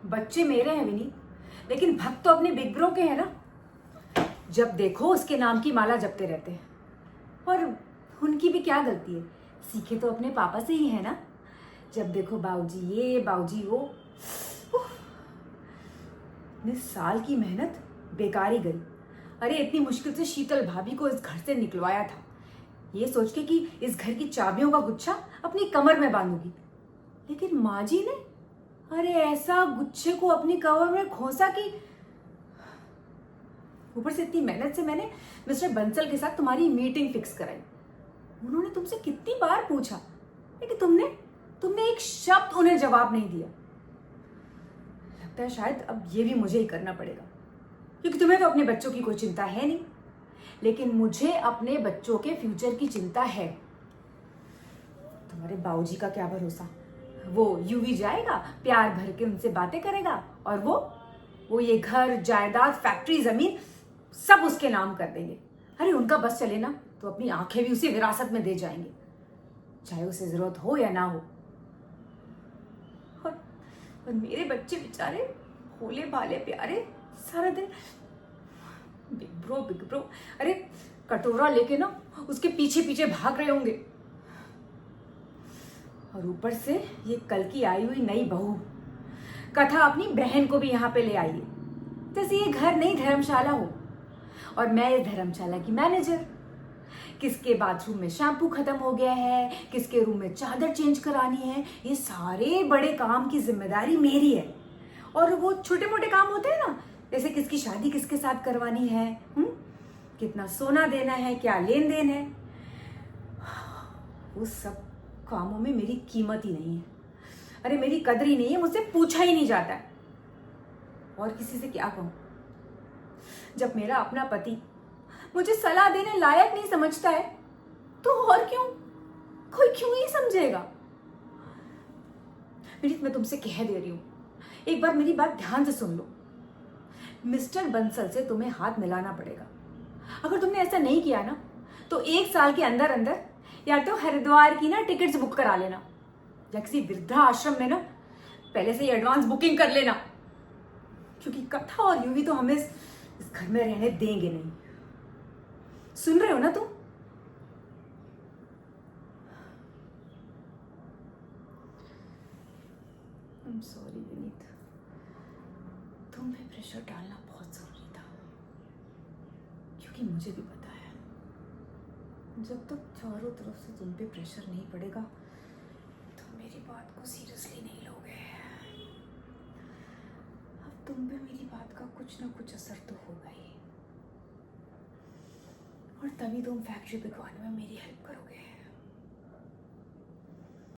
बच्चे मेरे हैं विनीत, लेकिन भक्त तो अपने बिग ब्रो के हैं ना। जब देखो उसके नाम की माला जपते रहते हैं। और उनकी भी क्या गलती है, सीखे तो अपने पापा से ही है ना। जब देखो बाबूजी ये बाबूजी वो। इतने साल की मेहनत बेकार ही गई। अरे इतनी मुश्किल से शीतल भाभी को इस घर से निकलवाया था, ये सोच के कि इस घर की चाबियों का गुच्छा अपनी कमर में बांधूंगी। लेकिन माँ जी ने अरे ऐसा गुच्छे को अपनी कमर में खोसा कि ऊपर से इतनी मेहनत से मैंने मिस्टर बंसल के साथ तुम्हारी मीटिंग फिक्स कराई। उन्होंने तुमसे कितनी बार पूछा, लेकिन तुमने एक शब्द उन्हें जवाब नहीं दिया। लगता है शायद अब ये भी मुझे ही करना पड़ेगा, क्योंकि तुम्हें तो अपने बच्चों की कोई चिंता है नहीं, लेकिन मुझे अपने बच्चों के फ्यूचर की चिंता है। तुम्हारे बाबूजी का क्या भरोसा, वो यूवी जाएगा, प्यार भर के उनसे बातें करेगा और वो ये घर जायदाद फैक्ट्री जमीन सब उसके नाम कर देंगे। अरे उनका बस चले ना तो अपनी आंखें भी उसी विरासत में दे जाएंगे, चाहे उसे जरूरत हो या ना हो। और मेरे बच्चे बेचारे भोले भाले प्यारे सारा दिन बिग ब्रो अरे कटोरा लेके ना उसके पीछे पीछे भाग रहे होंगे। और ऊपर से ये कल की आई हुई नई बहू कथा अपनी बहन को भी यहाँ पे ले आई है, जैसे ये घर नहीं धर्मशाला हो और मैं इस धर्मशाला की मैनेजर। किसके बाथरूम में शैम्पू खत्म हो गया है, किसके रूम में चादर चेंज करानी है, ये सारे बड़े काम की जिम्मेदारी मेरी है। और वो छोटे मोटे काम होते हैं ना, जैसे किसकी शादी किसके साथ करवानी है, कितना सोना देना है, क्या लेन देन है, वो सब कामों में मेरी कीमत ही नहीं है। अरे मेरी कदर ही नहीं है, मुझसे पूछा ही नहीं जाता है। और किसी से क्या कहूं, जब मेरा अपना पति मुझे सलाह देने लायक नहीं समझता है तो और कोई क्यों ही समझेगा। विनीत, मैं तुमसे कह दे रही हूं, एक बार मेरी बात ध्यान से सुन लो। मिस्टर बंसल से तुम्हें हाथ मिलाना पड़ेगा। अगर तुमने ऐसा नहीं किया ना तो 1 साल के अंदर अंदर या तो हरिद्वार की ना टिकट्स बुक करा लेना, या किसी वृद्धा आश्रम में ना पहले से ही एडवांस बुकिंग कर लेना, क्योंकि कथा और यूवी तो हमें इस घर में रहने देंगे नहीं। सुन रहे हो ना तुम? I'm sorry विनीत, तुम पे प्रेशर डालना बहुत जरूरी था, क्योंकि मुझे भी पता है जब तक चारों तरफ से तुम पे प्रेशर नहीं पड़ेगा तो मेरी बात को सीरियसली नहीं लोगे। अब तुम पे मेरी बात का कुछ ना कुछ असर तो होगा ही, और तभी तुम फैक्ट्री बिकवाने में मेरी हेल्प करोगे।